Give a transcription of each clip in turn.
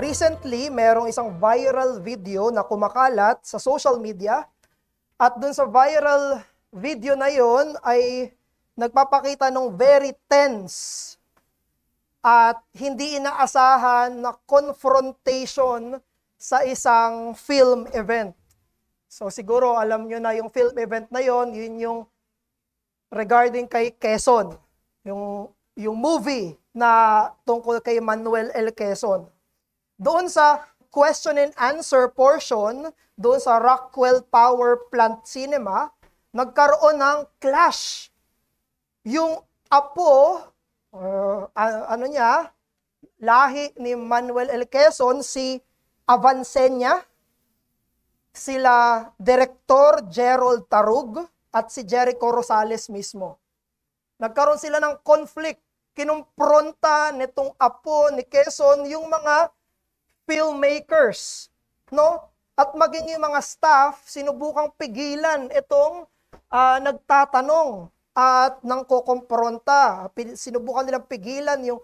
Recently, merong isang viral video na kumakalat sa social media at dun sa viral video na yon ay nagpapakita ng very tense at hindi inaasahan na confrontation sa isang film event. So siguro alam nyo na yung film event na yon, yun yung regarding kay Quezon, yung movie na tungkol kay Manuel L. Quezon. Doon sa question and answer portion, doon sa Rockwell Power Plant Cinema, nagkaroon ng clash. Yung apo, lahi ni Manuel L. Quezon, si Avancenia, sila Director Gerald Tarug, at si Jericho Rosales mismo. Nagkaroon sila ng conflict. Kinumpronta nitong apo ni Quezon yung mga filmmakers, no? At maging yung mga staff, sinubukang pigilan itong nagtatanong at nang kukumpronta. Sinubukan nilang pigilan yung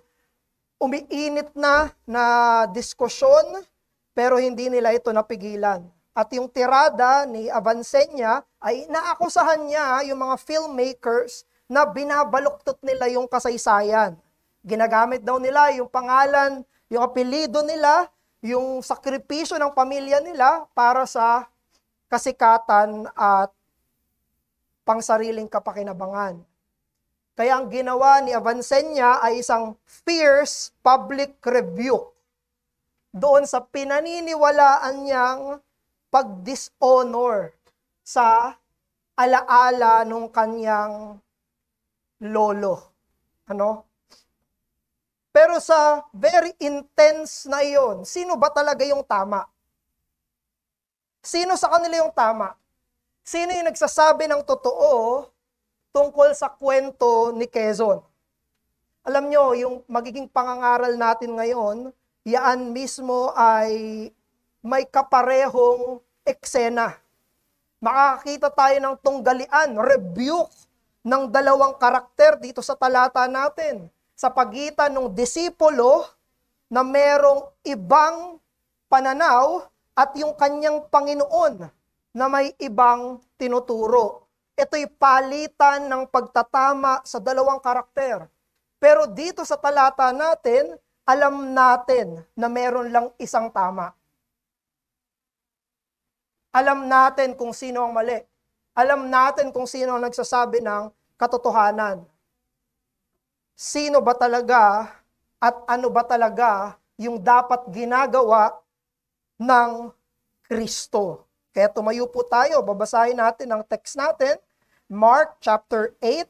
umiinit na diskusyon, pero hindi nila ito napigilan. At yung tirada ni Avancenia ay naakusahan niya yung mga filmmakers na binabaluktot nila yung kasaysayan. Ginagamit daw nila yung pangalan, yung apelyido nila, yung sakripisyo ng pamilya nila para sa kasikatan at pangsariling kapakinabangan. Kaya ang ginawa ni Avancenia ay isang fierce public rebuke doon sa pinaniniwalaan niyang pag-dishonor sa alaala nung kanyang lolo. Pero sa very intense na iyon, sino ba talaga yung tama? Sino sa kanila yung tama? Sino yung nagsasabi ng totoo tungkol sa kwento ni Quezon? Alam nyo, yung magiging pangangaral natin ngayon, yaan mismo ay may kaparehong eksena. Makakita tayo ng tunggalian, rebuke ng dalawang karakter dito sa talata natin. Sa pagitan ng disipulo na merong ibang pananaw at yung kanyang Panginoon na may ibang tinuturo. Ito'y palitan ng pagtatama sa dalawang karakter. Pero dito sa talata natin, alam natin na meron lang isang tama. Alam natin kung sino ang mali. Alam natin kung sino ang nagsasabi ng katotohanan. Sino ba talaga at ano ba talaga yung dapat ginagawa ng Kristo. Kaya tumayo po tayo, babasahin natin ang text natin, Mark chapter 8,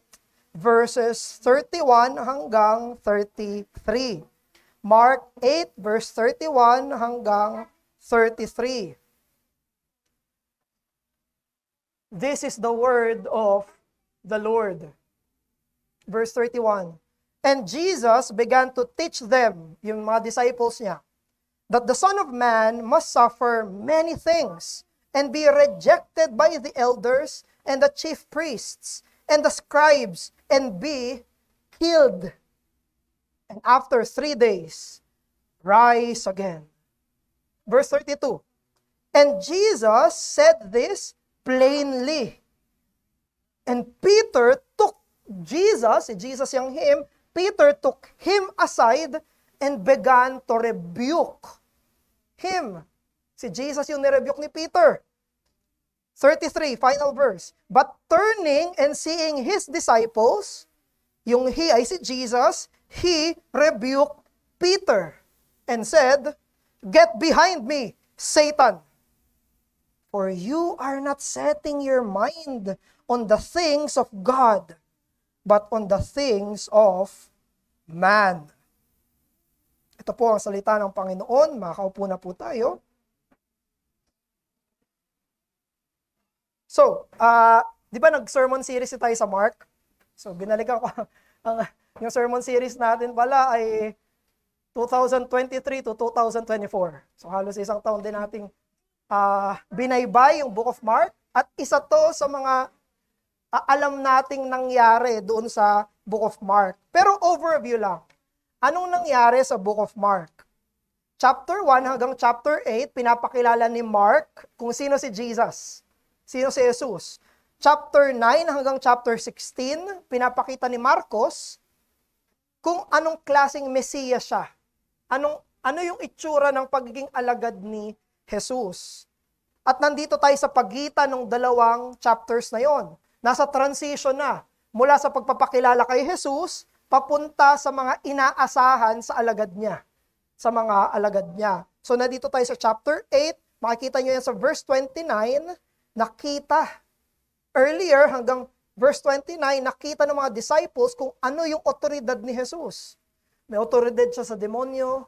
verses 31 hanggang 33. Mark 8, verse 31 hanggang 33. This is the word of the Lord. Verse 31. And Jesus began to teach them, yung mga disciples niya, that the Son of Man must suffer many things and be rejected by the elders and the chief priests and the scribes and be killed. And after 3 days, rise again. Verse 32. And Jesus said this plainly. And Peter took Jesus yung him, Peter took him aside and began to rebuke him. Si Jesus yung nirebuke ni Peter. 33, final verse. But turning and seeing his disciples, yung he ay si Jesus, he rebuked Peter and said, "Get behind me, Satan. For you are not setting your mind on the things of God, but on the things of man." Ito po ang salita ng Panginoon. Makaupo na po tayo. So, di ba nag-sermon series tayo sa Mark? So, binalikan ko yung sermon series natin pala ay 2023 to 2024. So, halos isang taon din nating binaybay yung Book of Mark. At isa to sa mga alam nating nangyari doon sa Book of Mark. Pero overview lang. Anong nangyari sa Book of Mark? chapter 1 hanggang chapter 8, pinapakilala ni Mark kung sino si Jesus. Sino si Jesus. Chapter 9 hanggang chapter 16, pinapakita ni Marcos kung anong klaseng Mesiyas siya. Ano yung itsura ng pagiging alagad ni Jesus. At nandito tayo sa pagitan ng dalawang chapters na yon. Nasa transition na mula sa pagpapakilala kay Jesus papunta sa mga inaasahan sa alagad niya. Sa mga alagad niya. So nandito tayo sa chapter 8, makikita nyo yan sa verse 29, nakita. Earlier hanggang verse 29, nakita ng mga disciples kung ano yung otoridad ni Jesus. May otoridad siya sa demonyo,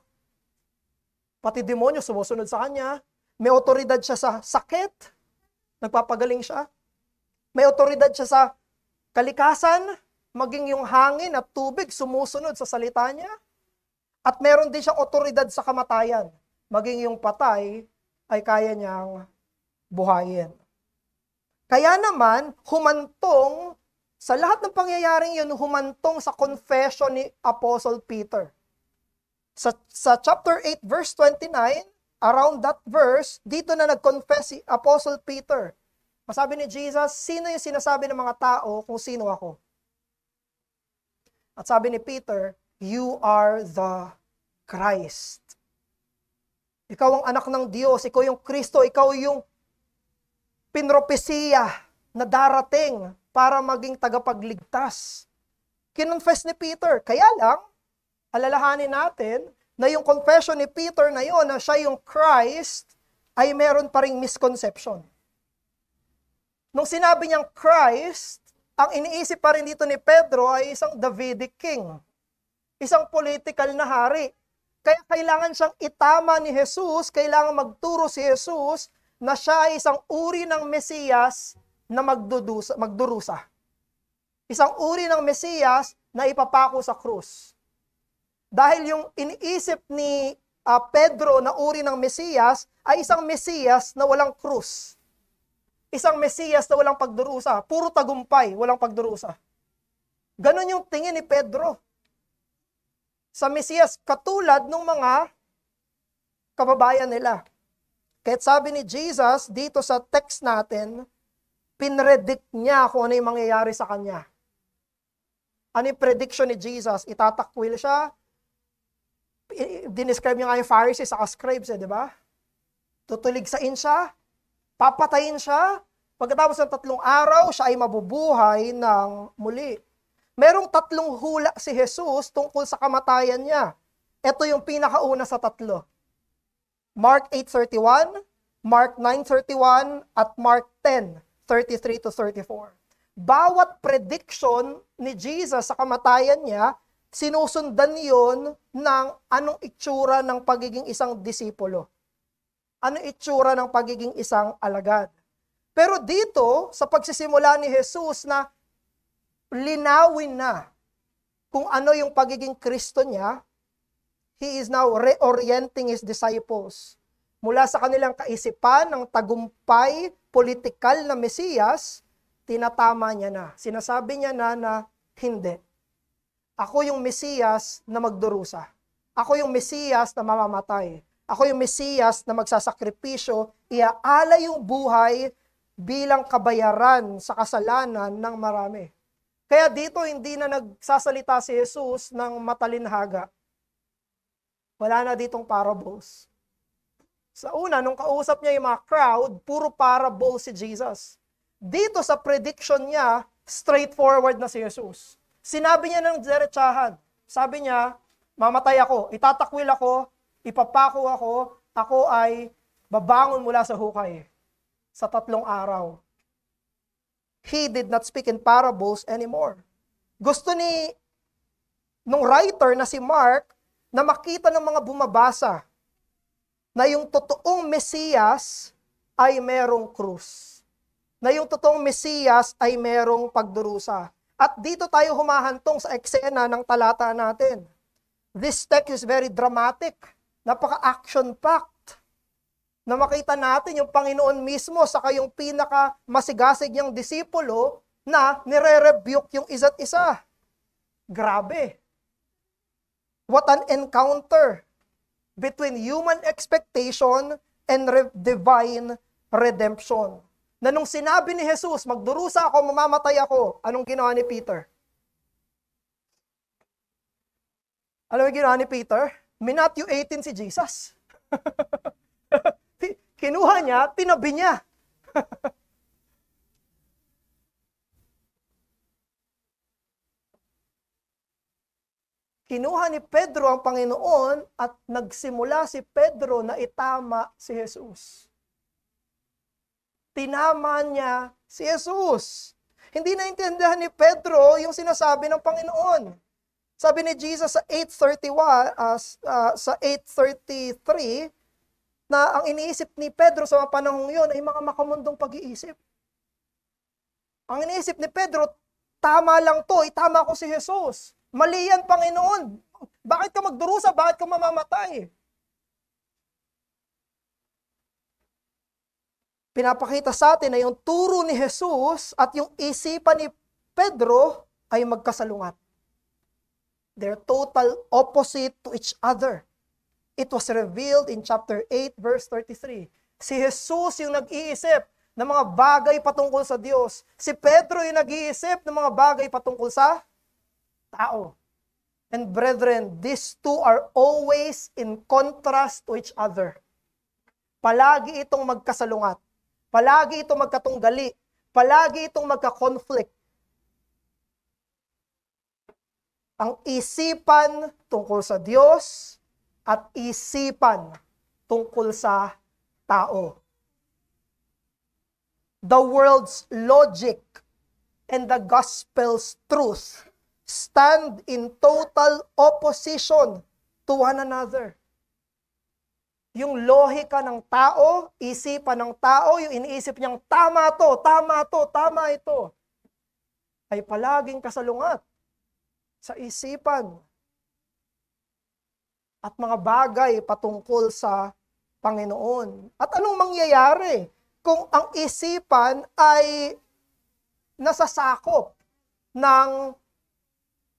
pati demonyo sumusunod sa kanya. May otoridad siya sa sakit, nagpapagaling siya. May otoridad siya sa kalikasan, maging yung hangin at tubig sumusunod sa salita niya. At meron din siyang otoridad sa kamatayan, maging yung patay ay kaya niyang buhayin. Kaya naman, humantong, sa lahat ng pangyayaring yun, humantong sa confession ni Apostle Peter. Sa chapter 8, verse 29, around that verse, dito na nag-confess si Apostle Peter. Masabi ni Jesus, sino yung sinasabi ng mga tao kung sino ako? At sabi ni Peter, you are the Christ. Ikaw ang anak ng Diyos, ikaw yung Kristo, ikaw yung pinropesiya na darating para maging tagapagligtas. Kinonfess ni Peter. Kaya lang, alalahanin natin na yung confession ni Peter na yon na siya yung Christ ay meron pa ring misconception. Nung sinabi niyang Christ, ang iniisip pa rin dito ni Pedro ay isang Davidic king. Isang political na hari. Kaya kailangan siyang itama ni Jesus, kailangan magturo si Jesus na siya ay isang uri ng Mesiyas na magdurusa. Isang uri ng Mesiyas na ipapako sa krus. Dahil yung iniisip ni Pedro na uri ng Mesiyas ay isang Mesiyas na walang krus. Isang Mesiyas na walang pagdurusa. Puro tagumpay, walang pagdurusa. Ganon yung tingin ni Pedro sa Mesiyas, katulad ng mga kababayan nila. Kahit sabi ni Jesus dito sa text natin, pinredict niya kung ano yung mangyayari sa kanya. Ano yung prediction ni Jesus? Itatakwil siya. Dinescribe niya nga yung Pharisees sa scribes, di ba? Tutuligsain siya, papatayin siya, pagkatapos ng 3 araw, siya ay mabubuhay ng muli. Merong 3 hula si Jesus tungkol sa kamatayan niya. Ito yung pinakauna sa 3. Mark 8:31, Mark 9:31, at Mark 10:33-34. Bawat prediction ni Jesus sa kamatayan niya, sinusundan yon ng anong itsura ng pagiging isang disipulo. Anong itsura ng pagiging isang alagad. Pero dito, sa pagsisimula ni Jesus na linawin na kung ano yung pagiging Kristo niya, He is now reorienting His disciples mula sa kanilang kaisipan ng tagumpay, politikal na Mesiyas, tinatama niya na. Sinasabi niya na hindi. Ako yung Mesiyas na magdurusa. Ako yung Mesiyas na mamamatay. Ako yung Mesiyas na magsasakripisyo, iaalay yung buhay bilang kabayaran sa kasalanan ng marami. Kaya dito hindi na nagsasalita si Jesus ng matalinhaga. Wala na ditong parables. Sa una, nung kausap niya yung mga crowd, puro parables si Jesus. Dito sa prediction niya, straightforward na si Jesus. Sinabi niya ng diretsahan. Sabi niya, mamatay ako, itatakwil ako, ipapako ako ay babangon mula sa hukay sa 3 araw. He did not speak in parables anymore. Gusto nung writer na si Mark na makita ng mga bumabasa na yung totoong Mesiyas ay merong krus. Na yung totoong Mesiyas ay merong pagdurusa. At dito tayo humahantong sa eksena ng talata natin. This text is very dramatic. Napaka-action-packed. Na makita natin yung Panginoon mismo saka yung pinaka-masigasig niyang disipulo na nire-rebuke yung isa't isa. Grabe. What an encounter. between human expectation and divine redemption. Na nung sinabi ni Jesus, magdurusa ako, mamamatay ako, anong ginawa ni Peter? Alam mo ginawa ni Peter? Matthew 18 si Jesus. Kinuha niya, tinabi niya. Kinuha ni Pedro ang Panginoon at nagsimula si Pedro na itama si Jesus. Tinama niya si Jesus. Hindi naintindihan ni Pedro yung sinasabi ng Panginoon. Sabi ni Jesus sa 8:31, sa 8:33, na ang iniisip ni Pedro sa mga panahong yun ay mga makamundong pag-iisip. Ang iniisip ni Pedro, tama lang to, itama ko si Jesus. Mali yan, Panginoon. Bakit ka magdurusa? Bakit ka mamamatay? Pinapakita sa atin na yung turo ni Jesus at yung isipan ni Pedro ay magkasalungat. They're total opposite to each other. It was revealed in chapter 8, verse 33. Si Jesus yung nag-iisip ng mga bagay patungkol sa Diyos. Si Pedro yung nag-iisip ng mga bagay patungkol sa tao. And brethren, these two are always in contrast to each other. Palagi itong magkasalungat. Palagi itong magkatunggali. Palagi itong magka-conflict. Ang isipan tungkol sa Diyos at isipan tungkol sa tao. The world's logic and the gospel's truth stand in total opposition to one another. Yung lohika ng tao, isipan ng tao, yung iniisip niyang tama to, tama ito, ay palaging kasalungat sa isipan at mga bagay patungkol sa Panginoon. At anong mangyayari kung ang isipan ay nasasakop ng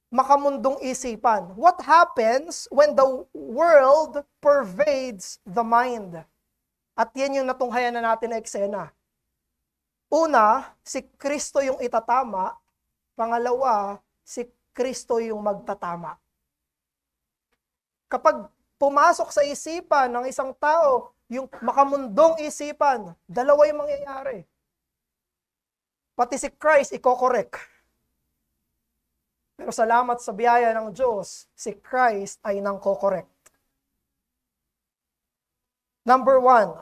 makamundong isipan? What happens when the world pervades the mind? At yan yung natunghayan na natin na eksena. Una, si Kristo yung itatama. Pangalawa, si Kristo yung magtatama. Kapag pumasok sa isipan ng isang tao, yung makamundong isipan, dalawa yung mangyayari. Pati si Christ iko-correct. Pero salamat sa biyaya ng Diyos, si Christ ay nang-correct. Number 1,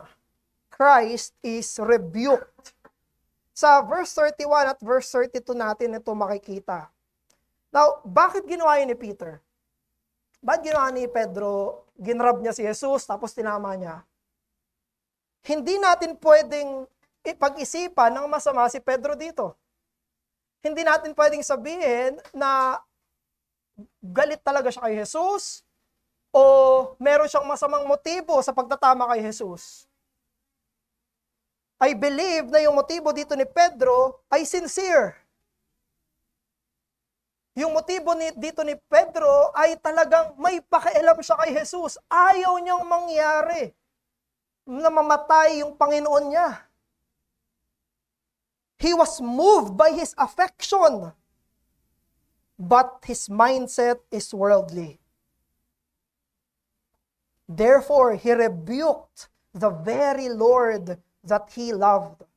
Christ is rebuked. Sa verse 31 at verse 32 natin ito makikita. Now, bakit ginawa yun ni Peter? Bakit ginawa ni Pedro? Ginrab niya si Jesus, tapos tinama niya. Hindi natin pwedeng ipag-isipan ng masama si Pedro dito. Hindi natin pwedeng sabihin na galit talaga siya kay Jesus o meron siyang masamang motibo sa pagtatama kay Jesus. I believe na yung motibo dito ni Pedro ay sincere. Yung motibo dito ni Pedro ay talagang may pakialam siya kay Jesus. Ayaw niyang mangyari na mamatay yung Panginoon niya. He was moved by his affection, but his mindset is worldly. Therefore, he rebuked the very Lord that he loved.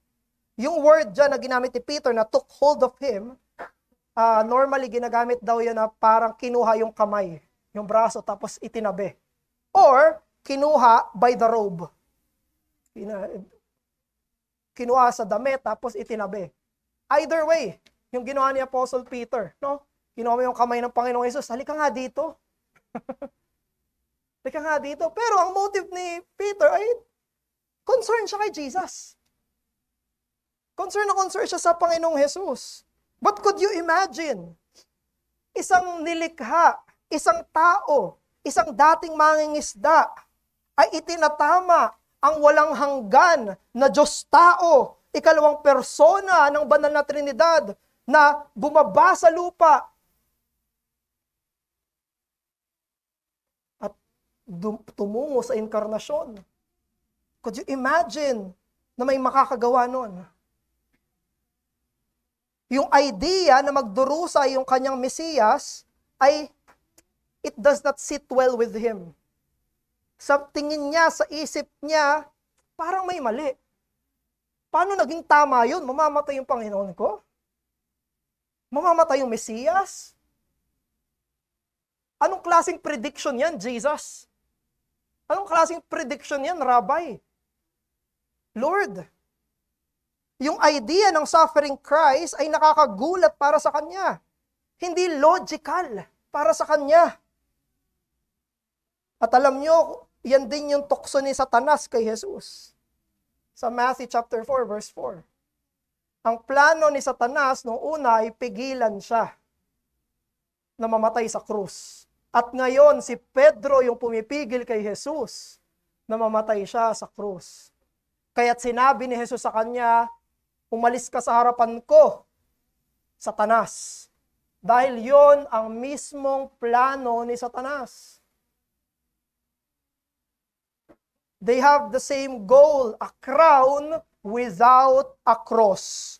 Yung word dyan na ginamit ni Peter na took hold of him, normally ginagamit daw yan na parang kinuha yung kamay, yung braso, tapos itinabi. Or, kinuha by the robe. Kinuha sa damit, tapos itinabi. Either way, yung ginawa ni Apostle Peter, no? Kinuha mo yung kamay ng Panginoong Hesus, halika nga dito. Halika nga dito. Pero ang motive ni Peter ay concern siya kay Jesus. Concern na concern siya sa Panginoong Hesus. But could you imagine? Isang nilikha, isang tao, isang dating mangingisda, ay itinatama ang walang hanggan na Diyos-tao, ikalawang persona ng banal na Trinidad na bumaba sa lupa. At tumungo sa inkarnasyon. Could you imagine na may makakagawa nun? Yung idea na magdurusa yung kanyang Mesiyas ay it does not sit well with him. Sa tingin niya, sa isip niya, parang may mali. Paano naging tama yun? Mamamatay yung Panginoon ko? Mamamatay yung Mesiyas? Anong klaseng prediction yan, Jesus? Anong klaseng prediction yan, Rabbi? Lord, yung idea ng suffering Christ ay nakakagulat para sa Kanya. Hindi logical para sa Kanya. At alam nyo, yan din yung tukso ni Satanas kay Jesus. Sa Matthew chapter 4, verse 4. Ang plano ni Satanas noong una ay pigilan siya na mamatay sa krus. At ngayon, si Pedro yung pumipigil kay Jesus na mamatay siya sa krus. Kaya't sinabi ni Jesus sa kanya, umalis ka sa harapan ko, Satanas. Dahil yon ang mismong plano ni Satanas. They have the same goal, a crown without a cross.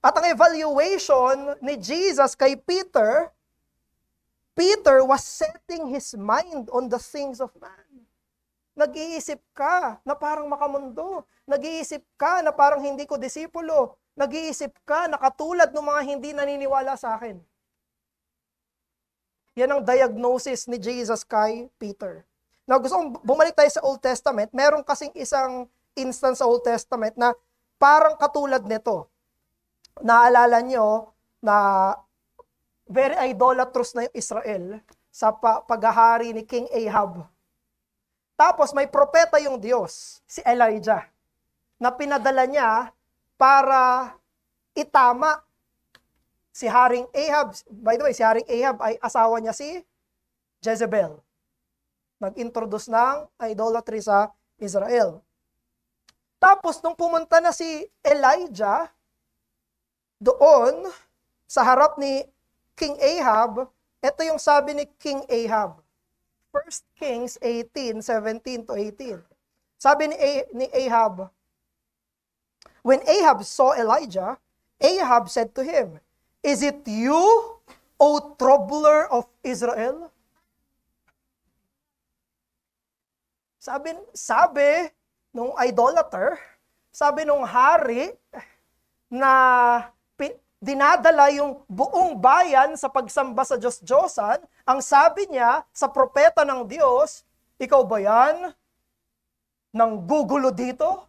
At ang evaluation ni Jesus kay Peter, Peter was setting his mind on the things of man. Nag-iisip ka na parang makamundo. Nag-iisip ka na parang hindi ko disipulo. Nag-iisip ka na katulad ng mga hindi naniniwala sa akin. Yan ang diagnosis ni Jesus kay Peter. Now, gusto kong bumalik tayo sa Old Testament. Meron kasing isang instance sa Old Testament na parang katulad nito. Naalala nyo na very idolatrous na yung Israel sa paghahari ni King Ahab. Tapos may propeta yung Diyos, si Elijah, na pinadala niya para itama si Haring Ahab. By the way, si Haring Ahab ay asawa niya si Jezebel. Nag-introduce ng idolatry sa Israel. Tapos nung pumunta na si Elijah doon sa harap ni King Ahab, ito yung sabi ni King Ahab. 1 Kings 18:17-18. Sabi ni Ahab, when Ahab saw Elijah, Ahab said to him, "Is it you, O troubler of Israel?" Sabi nung idolater, sabi nung hari na dinadala yung buong bayan sa pagsamba sa Diyos-Diyosan, ang sabi niya sa propeta ng Diyos, ikaw ba yan? Nang gugulo dito?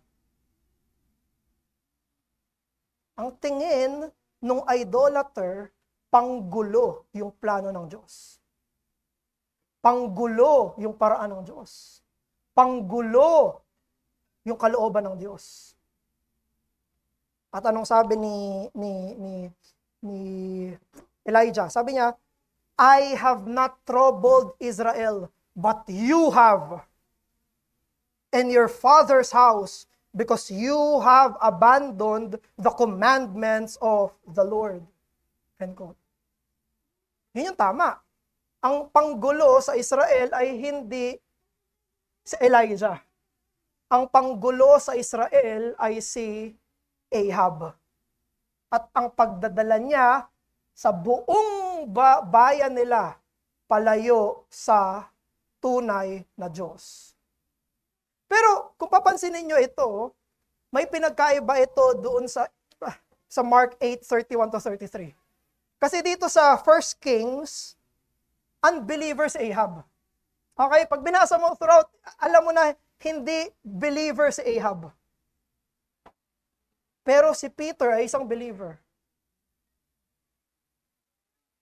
Ang tingin nung idolater, panggulo yung plano ng Diyos. Panggulo yung paraan ng Diyos. Panggulo yung kalooban ng Diyos. At anong sabi ni Elijah? Sabi niya, I have not troubled Israel, but you have, and your father's house, because you have abandoned the commandments of the Lord. End quote. Yun yung tama. Ang panggulo sa Israel ay hindi si Elijah. Ang panggulo sa Israel ay si Ahab. At ang pagdadala niya sa buong bayan nila palayo sa tunay na Diyos. Pero kung papansinin niyo ito, may pinagkaiba ito doon sa Mark 8:31-33. Kasi dito sa 1 Kings, unbeliever si Ahab. Okay, pag binasa mo throughout, alam mo na hindi believer si Ahab. Pero si Peter ay isang believer.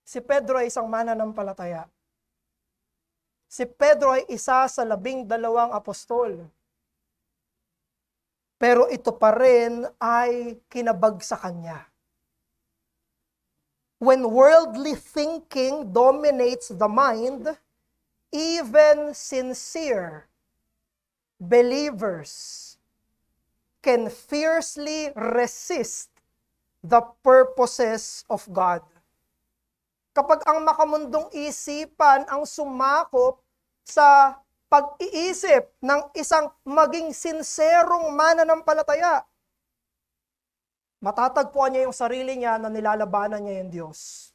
Si Pedro ay isang mananampalataya. Si Pedro ay isa sa 12 apostol. Pero ito pa rin ay kinabagsakan niya. When worldly thinking dominates the mind, even sincere believers can fiercely resist the purposes of God. Kapag ang makamundong isipan ang sumakop sa pag-iisip ng isang maging sinserong mananampalataya. Matatagpuan niya yung sarili niya na nilalabanan niya yung Diyos.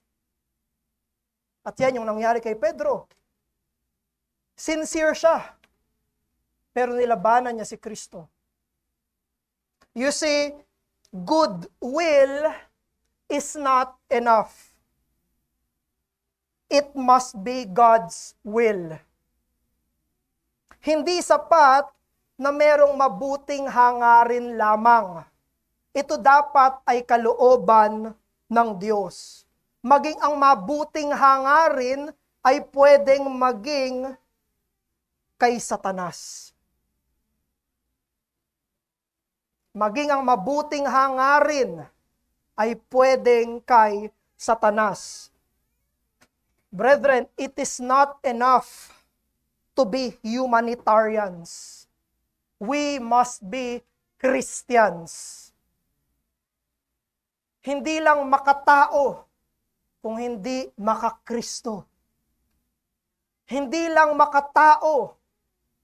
At yan yung nangyari kay Pedro. Sincere siya, pero nilabanan niya si Kristo. You see, good will is not enough. It must be God's will. Hindi sapat na merong mabuting hangarin lamang. Ito dapat ay kalooban ng Diyos. Maging ang mabuting hangarin ay pwedeng maging kay Satanas. Maging ang mabuting hangarin ay pwedeng kay Satanas. Brethren, it is not enough to be humanitarians. We must be Christians. Hindi lang makatao, kung hindi makakristo. Hindi lang makatao,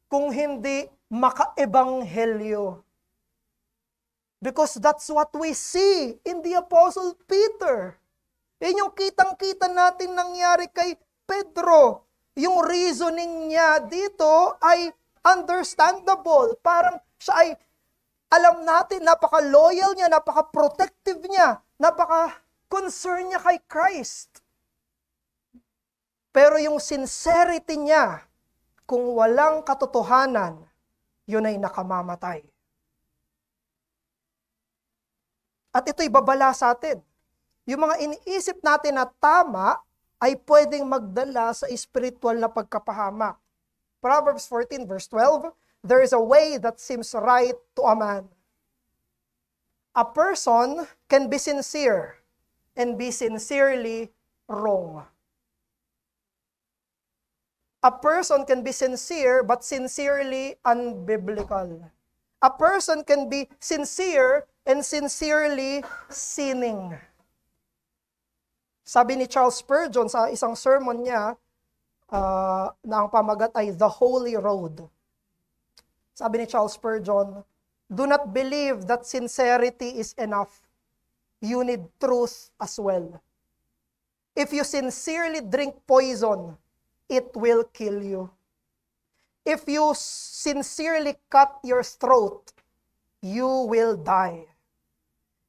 kung hindi makaebanghelyo. Because that's what we see in the Apostle Peter. Yan yung kitang-kita natin nangyari kay Pedro. Yung reasoning niya dito ay understandable. Parang siya ay, alam natin, napaka-loyal niya, napaka-protective niya, napaka-concern niya kay Christ. Pero yung sincerity niya, kung walang katotohanan, yun ay nakamamatay. At ito'y babala sa atin. Yung mga iniisip natin na tama ay pwedeng magdala sa spiritual na pagkapahamak. Proverbs 14 verse 12, there is a way that seems right to a man. A person can be sincere and be sincerely wrong. A person can be sincere but sincerely unbiblical. A person can be sincere and sincerely sinning. Sabi ni Charles Spurgeon sa isang sermon niya, na ang pamagat ay The Holy Road. Sabi ni Charles Spurgeon, do not believe that sincerity is enough. You need truth as well. If you sincerely drink poison, it will kill you. If you sincerely cut your throat, you will die.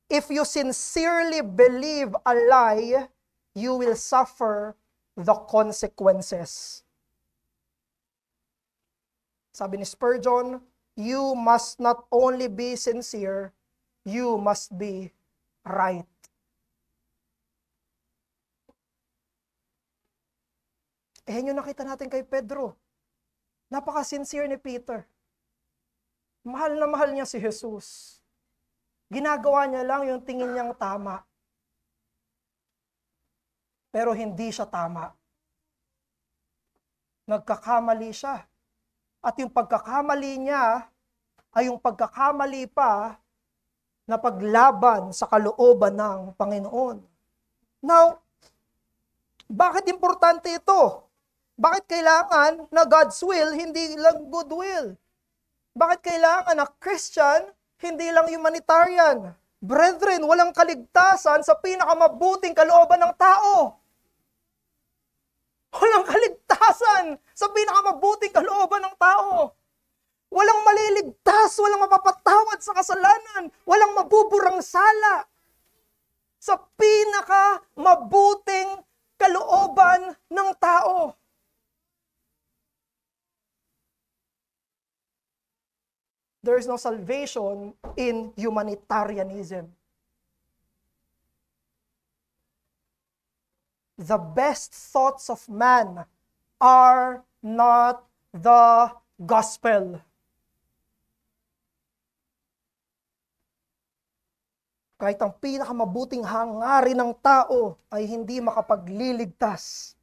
If you sincerely believe a lie, you will suffer the consequences. Sabi ni Spurgeon, you must not only be sincere, you must be right. Yung nakita natin kay Pedro. Napaka-sincere ni Peter. Mahal na mahal niya si Jesus. Ginagawa niya lang yung tingin niyang tama. Pero hindi siya tama. Nagkakamali siya. At yung pagkakamali niya ay yung pagkakamali pa na paglaban sa kalooban ng Panginoon. Now, bakit importante ito? Bakit kailangan na God's will, hindi lang good will? Bakit kailangan na Christian, hindi lang humanitarian? Brethren, walang kaligtasan sa pinakamabuting kalooban ng tao. Walang kaligtasan sa pinakamabuting kalooban ng tao. Walang maliligtas, walang mapapatawad sa kasalanan, walang mabuburang sala. Sa pinakamabuting kalooban ng tao. There is no salvation in humanitarianism. The best thoughts of man are not the gospel. Kahit ang pinakamabuting hangarin ng tao ay hindi makapagliligtas,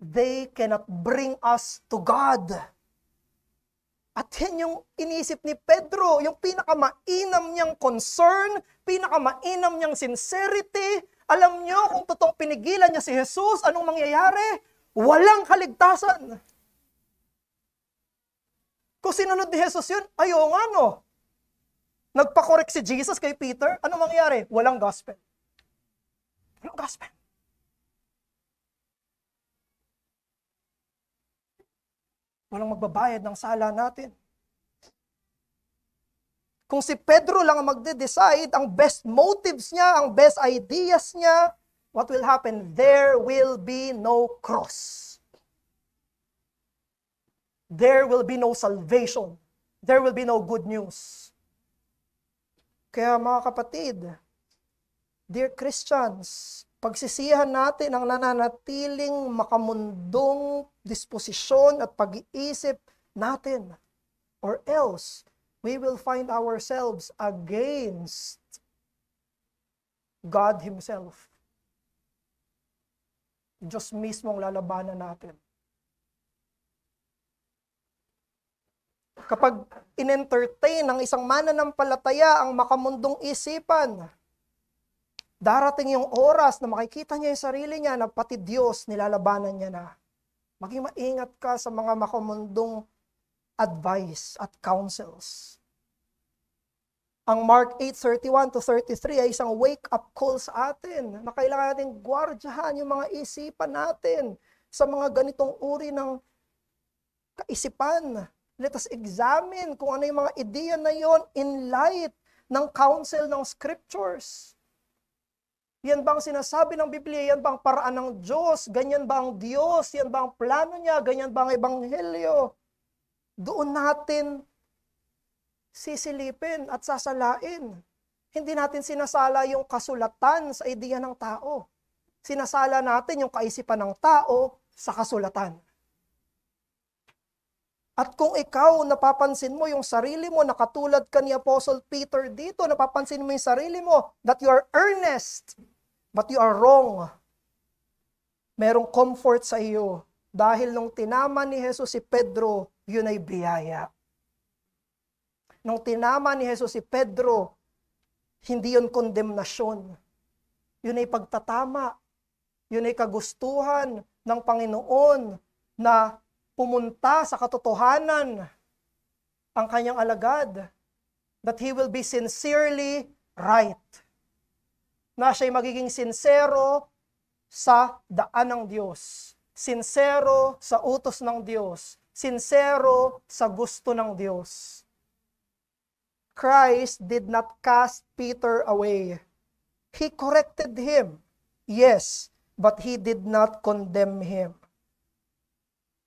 they cannot bring us to God. At yan yung inisip ni Pedro, yung pinakamainam niyang concern, pinakamainam niyang sincerity. Alam niyo kung totoong pinigilan niya si Jesus, anong mangyayari? Walang kaligtasan. Kung sinunod ni Jesus yun, ayaw nga no. Nagpa-correct si Jesus kay Peter, ano mangyari? Walang gospel. Walang gospel. Walang magbabayad ng sala natin. Kung si Pedro lang ang magde-decide, ang best motives niya, ang best ideas niya, what will happen? There will be no cross. There will be no salvation. There will be no good news. Kaya mga kapatid, dear Christians, pagsisihan natin ang nananatiling makamundong disposisyon at pag-iisip natin. Or else, we will find ourselves against God Himself. Diyos mismo ang lalabanan natin. Kapag in-entertain ng isang mananampalataya ang makamundong isipan, darating yung oras na makikita niya yung sarili niya na pati Diyos nilalabanan niya na. Maging maingat ka sa mga makamundong advice at counsels. Ang Mark 8:31-33 ay isang wake-up call sa atin na kailangan natin gwardyahan yung mga isipan natin sa mga ganitong uri ng kaisipan. Let us examine kung ano yung mga ideya na yon in light ng counsel ng scriptures. Yan ba ang sinasabi ng Biblia? Yan ba ang paraan ng Diyos? Ganyan ba ang Diyos? Yan ba ang plano niya? Ganyan ba ang ebanghelyo? Doon natin sisilipin at sasalain. Hindi natin sinasala yung kasulatan sa ideya ng tao. Sinasala natin yung kaisipan ng tao sa kasulatan. At kung ikaw, napapansin mo yung sarili mo, nakatulad ka ni Apostle Peter dito, napapansin mo yung sarili mo, that you are earnest, but you are wrong. Merong comfort sa iyo. Dahil nung tinama ni Jesus si Pedro, yun ay biyaya. Nung tinama ni Jesus si Pedro, hindi yun kondemnasyon. Yun ay pagtatama. Yun ay kagustuhan ng Panginoon na pumunta sa katotohanan ang kanyang alagad, that he will be sincerely right. Na siya'y magiging sincero sa daan ng Diyos, sincero sa utos ng Diyos, sincero sa gusto ng Diyos. Christ did not cast Peter away. He corrected him, yes, but he did not condemn him.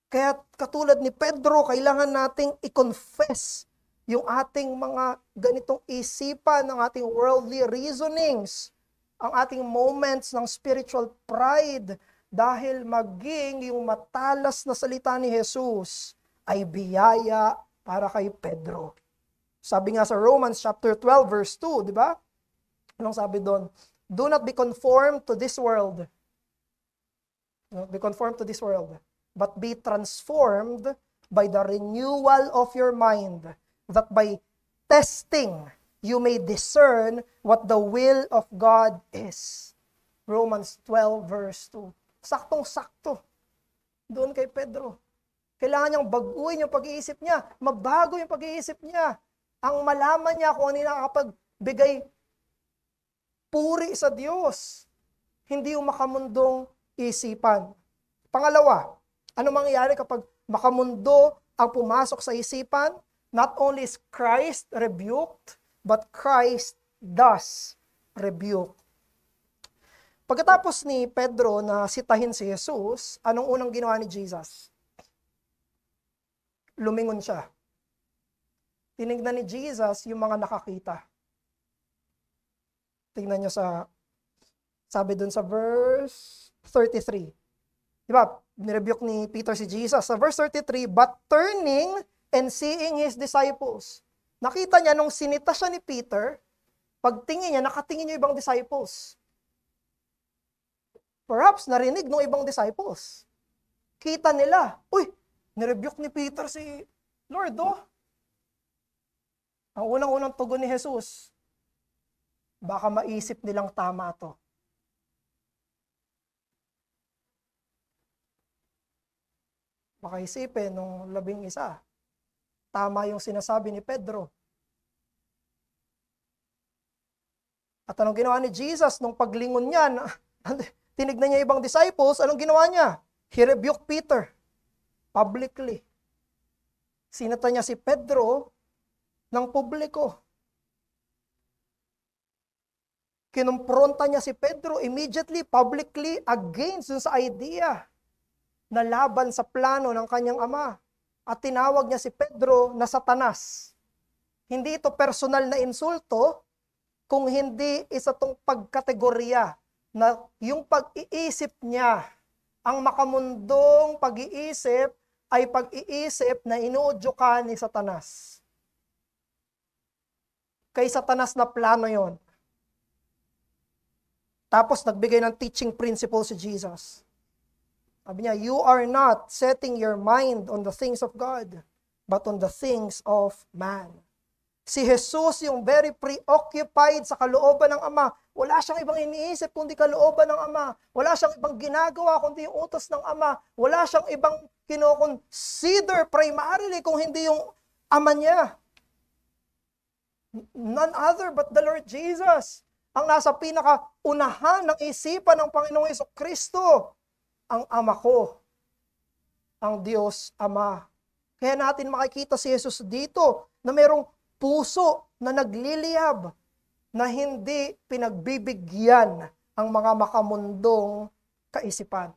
Kaya katulad ni Pedro, kailangan nating i-confess yung ating mga ganitong isipan, ng ating worldly reasonings, ang ating moments ng spiritual pride, dahil maging yung matalas na salita ni Jesus ay biyaya para kay Pedro. Sabi nga sa Romans chapter 12 verse 2, di ba? Anong sabi doon? Do not be conformed to this world. Do not be conformed to this world, but be transformed by the renewal of your mind, that by testing you may discern what the will of God is. Romans 12 verse 2. Saktong-sakto. Doon kay Pedro. Kailangan niyang baguhin yung pag-iisip niya. Magbago yung pag-iisip niya. Ang malaman niya kung ano yung nakapagbigay puri sa Diyos. Hindi yung makamundong isipan. Pangalawa, ano mangyayari kapag makamundo ang pumasok sa isipan? Not only is Christ rebuked, but Christ does rebuke. Pagkatapos ni Pedro na sitahin si Jesus, anong unang ginawa ni Jesus? Lumingon siya. Tinignan ni Jesus yung mga nakakita. Tingnan niyo sabi dun sa verse 33. Diba? Nirebuke ni Peter si Jesus. Sa verse 33, but turning and seeing his disciples. Nakita niya nung sinita siya ni Peter, pagtingin niya, nakatingin yung ibang disciples. Perhaps narinig ng ibang disciples. Kita nila, uy, nirebuke ni Peter si Lord, oh. Ang unang-unang tugon ni Jesus, baka maisip nilang tama to. Baka isipin nung 11, tama yung sinasabi ni Pedro. At anong ginawa ni Jesus nung paglingon niya, tinignan niya ibang disciples, anong ginawa niya? He rebuked Peter publicly. Sinata niya si Pedro ng publiko. Kinumpronta niya si Pedro immediately, publicly, against dun sa idea na laban sa plano ng kanyang ama. At tinawag niya si Pedro na Satanas. Hindi ito personal na insulto, kung hindi isa tong pagkategorya na yung pag-iisip niya, ang makamundong pag-iisip ay pag-iisip na inuudyo ka ni Satanas. Kay Satanas na plano yon. Tapos nagbigay ng teaching principle si Jesus. Sabi niya, you are not setting your mind on the things of God, but on the things of man. Si Jesus yung very preoccupied sa kalooban ng Ama. Wala siyang ibang iniisip kundi kalooban ng Ama. Wala siyang ibang ginagawa kundi yung utos ng Ama. Wala siyang ibang kinoconsider primarily kung hindi yung Ama niya. None other but the Lord Jesus. Ang nasa pinakaunahan ng isipan ng Panginoong Jesucristo. Ang Ama ko. Ang Diyos Ama. Kaya natin makikita si Jesus dito na mayroong puso na nagliliyab na hindi pinagbibigyan ang mga makamundong kaisipan.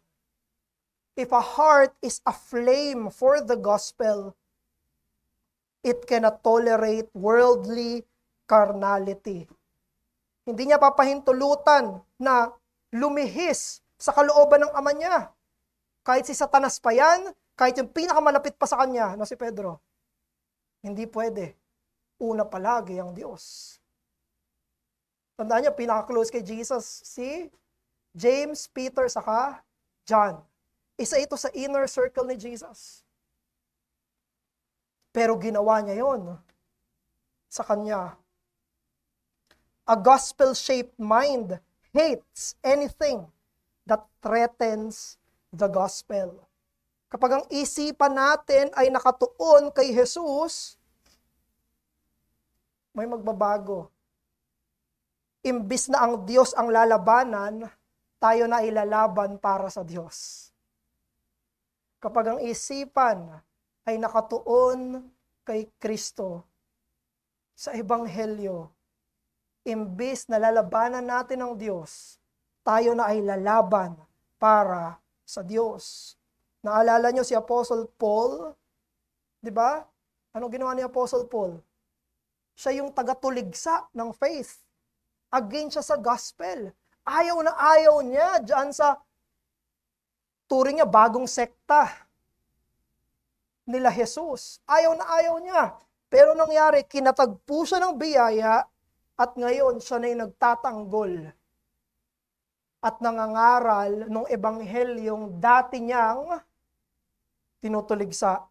If a heart is aflame for the gospel, it cannot tolerate worldly carnality. Hindi niya papahintulutan na lumihis sa kalooban ng Ama niya. Kahit si Satanas pa yan, kahit yung pinakamalapit pa sa kanya na si Pedro. Hindi pwede. Una palagi ang Diyos. Tandaan niyo, pinaka-close kay Jesus, si James, Peter, saka John. Isa ito sa inner circle ni Jesus. Pero ginawa niya yon sa kanya. A gospel-shaped mind hates anything that threatens the gospel. Kapag ang isipan natin ay nakatuon kay Jesus, may magbabago. Imbis na ang Diyos ang lalabanan, tayo na ilalaban para sa Diyos. Kapag ang isipan ay nakatuon kay Kristo sa Ebanghelyo, imbis na lalabanan natin ang Diyos, tayo na ay lalaban para sa Diyos. Naalala nyo si Apostle Paul? Di ba? Anong ginawa ni Apostle Paul? Siya yung tagatuligsa ng faith. Against siya sa gospel. Ayaw na ayaw niya dyan sa turing niya bagong sekta nila Jesus. Ayaw na ayaw niya. Pero nangyari, kinatagpo siya ng biyaya at ngayon siya na yung nagtatanggol at nangangaral ng ebanghelyong dati niyang tinutuligsa.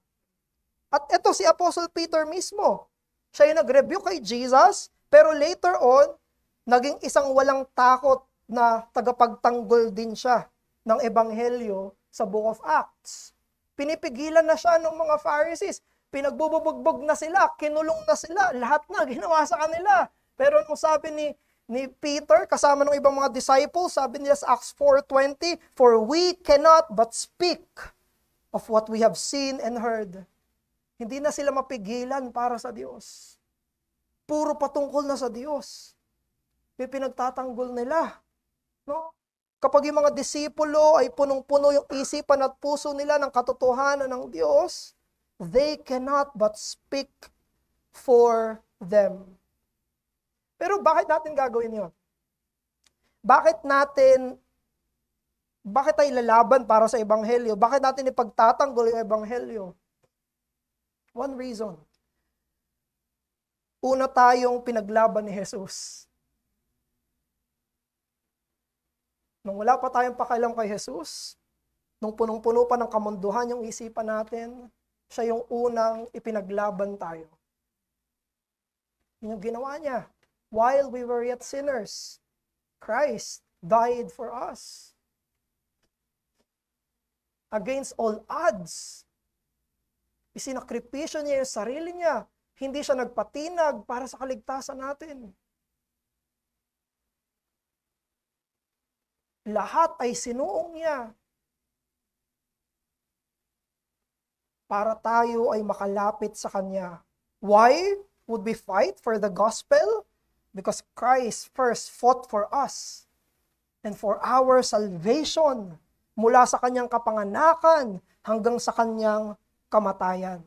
At ito si Apostle Peter mismo. Siya yung nag-rebuke kay Jesus, pero later on, naging isang walang takot na tagapagtanggol din siya ng ebanghelyo sa Book of Acts. Pinipigilan na siya ng mga Pharisees. Pinagbububugbog na sila, kinulong na sila, lahat na ginawa sa kanila. Pero nung sabi ni Peter, kasama ng ibang mga disciples, sabi nila sa Acts 4:20, "For we cannot but speak of what we have seen and heard." Hindi na sila mapigilan para sa Diyos. Puro patungkol na sa Diyos. Pinagtatanggol nila. No? Kapag yung mga disipulo ay punong-puno yung isipan at puso nila ng katotohanan ng Diyos, they cannot but speak for them. Pero bakit natin gagawin yun? Bakit tayo lalaban para sa ebanghelyo? Bakit natin ipagtatanggol yung ebanghelyo? One reason. Una tayong pinaglaban ni Jesus. Nung wala pa tayong pakialam kay Jesus, nung punong-puno pa ng kamunduhan yung isipan natin, siya yung unang ipinaglaban tayo. Yun yung ginawa niya. While we were yet sinners, Christ died for us. Against all odds, Isinakripisyo niya yung sarili niya. Hindi siya nagpatinag para sa kaligtasan natin. Lahat ay sinuong niya para tayo ay makalapit sa Kanya. Why would we fight for the gospel? Because Christ first fought for us and for our salvation mula sa Kanyang kapanganakan hanggang sa Kanyang kamatayan.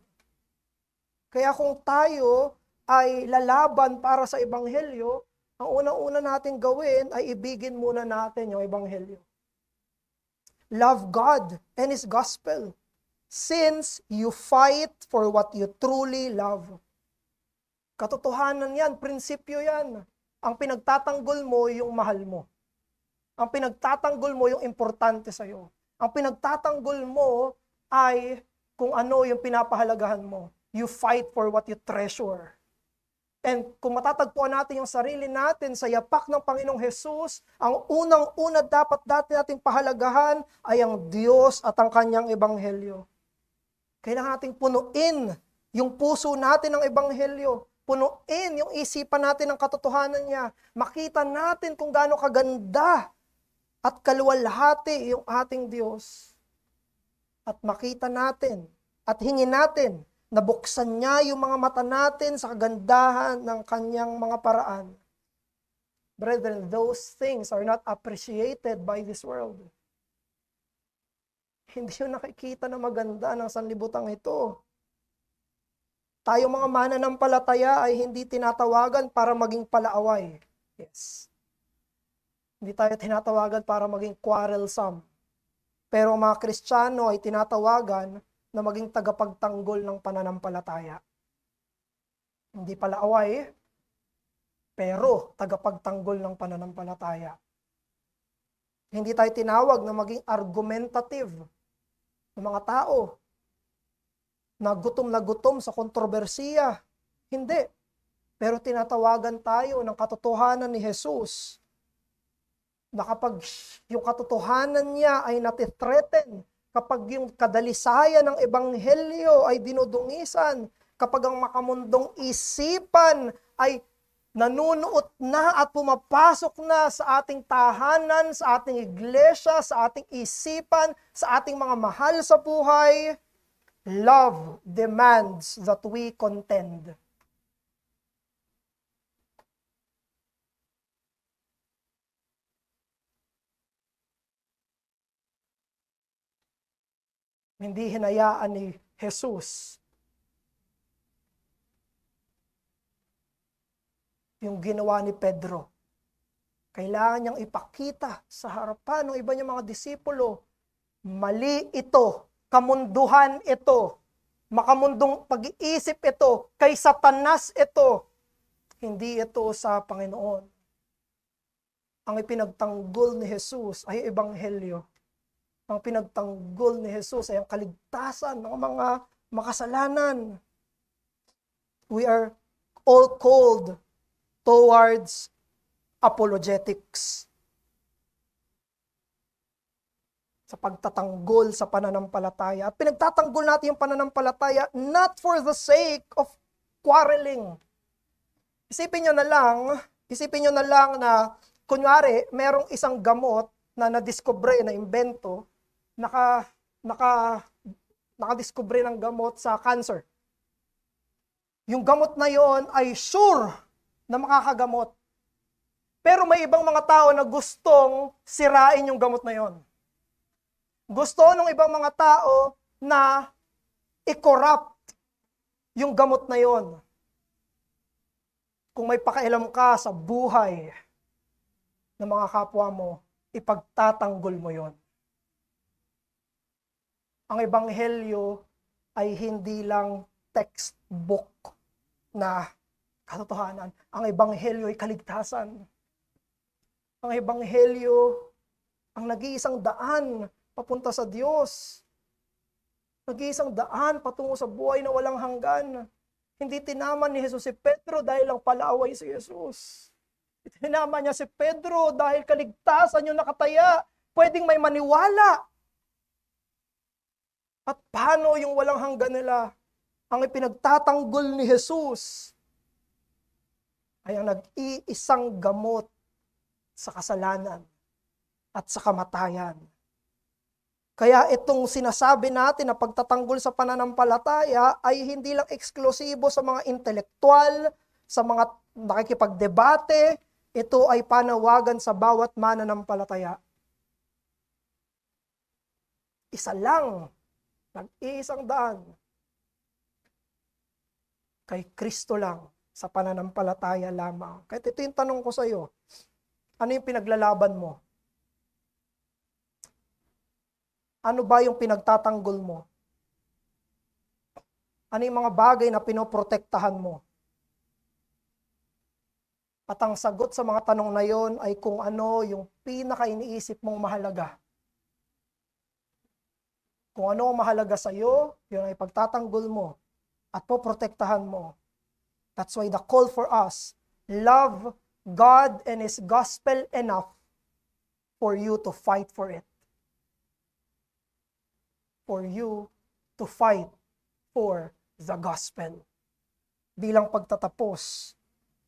Kaya kung tayo ay lalaban para sa Ebanghelyo, ang unang-una natin gawin ay ibigin muna natin yung Ebanghelyo. Love God and His gospel, since you fight for what you truly love. Katotohanan yan, prinsipyo yan. Ang pinagtatanggol mo yung mahal mo. Ang pinagtatanggol mo yung importante sa'yo. Ang pinagtatanggol mo ay kung ano yung pinapahalagahan mo. You fight for what you treasure. And kung matatagpuan natin yung sarili natin sa yapak ng Panginoong Hesus, ang unang-una dapat nating pahalagahan ay ang Diyos at ang Kanyang Ebanghelyo. Kailangan nating punuin yung puso natin ng Ebanghelyo. Punuin yung isipan natin ng katotohanan niya. Makita natin kung gaano kaganda at kaluwalhati yung ating Diyos. At makita natin at hingin natin na buksan niya yung mga mata natin sa kagandahan ng Kanyang mga paraan. Brethren, those things are not appreciated by this world. Hindi yung nakikita na maganda ng sanlibutan ito. Tayo mga mananampalataya ay hindi tinatawagan para maging palaaway. Yes. Hindi tayo tinatawagan para maging quarrelsome. Pero mga Kristiyano ay tinatawagan na maging tagapagtanggol ng pananampalataya. Hindi palaaway, pero tagapagtanggol ng pananampalataya. Hindi tayo tinawag na maging argumentative ng mga tao na gutom sa kontrobersiya. Hindi. Pero tinatawagan tayo ng katotohanan ni Jesus na kapag yung katotohanan niya ay natithreaten, kapag yung kadalisayan ng Ebanghelyo ay dinudungisan, kapag ang makamundong isipan ay nanunuot na at pumapasok na sa ating tahanan, sa ating iglesia, sa ating isipan, sa ating mga mahal sa buhay, love demands that we contend. Hindi hinayaan ni Jesus yung ginawa ni Pedro. Kailangan niyang ipakita sa harapan ng iba niyang mga disipulo, mali ito, kamunduhan ito, makamundong pag-iisip ito, kay Satanas ito. Hindi ito sa Panginoon. Ang ipinagtanggol ni Jesus ay Ebanghelyo. Ang pinagtanggol ni Jesus ay ang kaligtasan ng mga makasalanan. We are all called towards apologetics. Sa pagtatanggol sa pananampalataya. At pinagtatanggol natin yung pananampalataya not for the sake of quarreling. Isipin nyo na lang na kunwari, merong isang gamot na nadiskubre, na imbento, nakadiskubre ng gamot sa cancer. Yung gamot na yon ay sure na makakagamot. Pero may ibang mga tao na gustong sirain yung gamot na yon. Gusto ng ibang mga tao na i-corrupt yung gamot na yon. Kung may pakialam ka sa buhay ng mga kapwa mo, ipagtatanggol mo yon. Ang Ebanghelyo ay hindi lang textbook na katotohanan. Ang Ebanghelyo ay kaligtasan. Ang Ebanghelyo ang nag-iisang daan papunta sa Diyos. Nag-iisang daan patungo sa buhay na walang hanggan. Hindi tinaman ni Jesus si Pedro dahil lang palaaway si Jesus. Tinaman niya si Pedro dahil kaligtasan yung nakataya. Pwedeng may maniwala. At paano yung walang hanggan nila? ang ipinagtatanggol ni Jesus ay ang nag-iisang gamot sa kasalanan at sa kamatayan. Kaya itong sinasabi natin na pagtatanggol sa pananampalataya ay hindi lang eksklusibo sa mga intelektual, sa mga nakikipagdebate, ito ay panawagan sa bawat mananampalataya. Isa lang, nag-iisang daan, kay Kristo lang, sa pananampalataya lamang. Kahit ito yung tanong ko sa iyo, ano yung pinaglalaban mo? Ano ba yung pinagtatanggol mo? Ano yung mga bagay na pinoprotektahan mo? At ang sagot sa mga tanong na yon ay kung ano yung pinaka-iniisip mong mahalaga. Kung ano ang mahalaga sa iyo, yun ay pagtatanggol mo at poprotektahan mo. That's why the call for us, love God and His gospel enough for you to fight for it. For you to fight for the gospel. Bilang pagtatapos,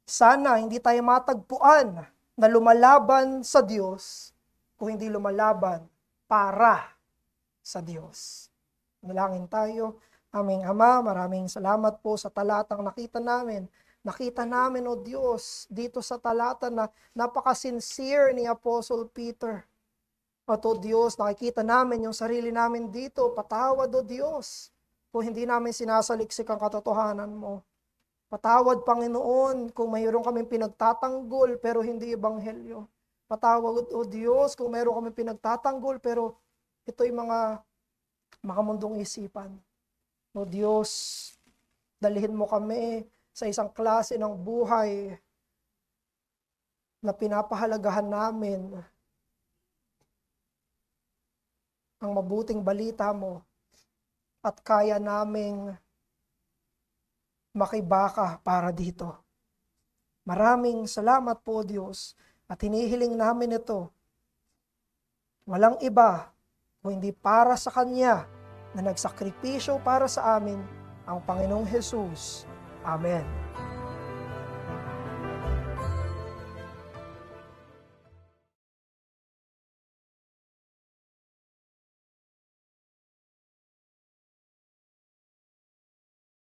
sana hindi tayo matagpuan na lumalaban sa Diyos kung hindi lumalaban para sa Diyos. Manalangin tayo. Aming Ama, maraming salamat po sa talatang nakita namin. Nakita namin, O Diyos, dito sa talata na napaka-sincere ni Apostle Peter. At O Diyos, nakikita namin yung sarili namin dito. Patawad, O Diyos, kung hindi namin sinasaliksik ang katotohanan mo. Patawad, Panginoon, kung mayroon kaming pinagtatanggol pero hindi ebanghelyo. Patawad, O Diyos, kung mayroon kaming pinagtatanggol pero ito'y mga makamundong isipan. O Diyos, dalhin mo kami sa isang klase ng buhay na pinapahalagahan namin ang mabuting balita mo at kaya naming makibaka para dito. Maraming salamat po, Diyos, at hinihiling namin ito. Walang iba kung hindi para sa Kanya na nagsakripisyo para sa amin, ang Panginoong Jesus. Amen.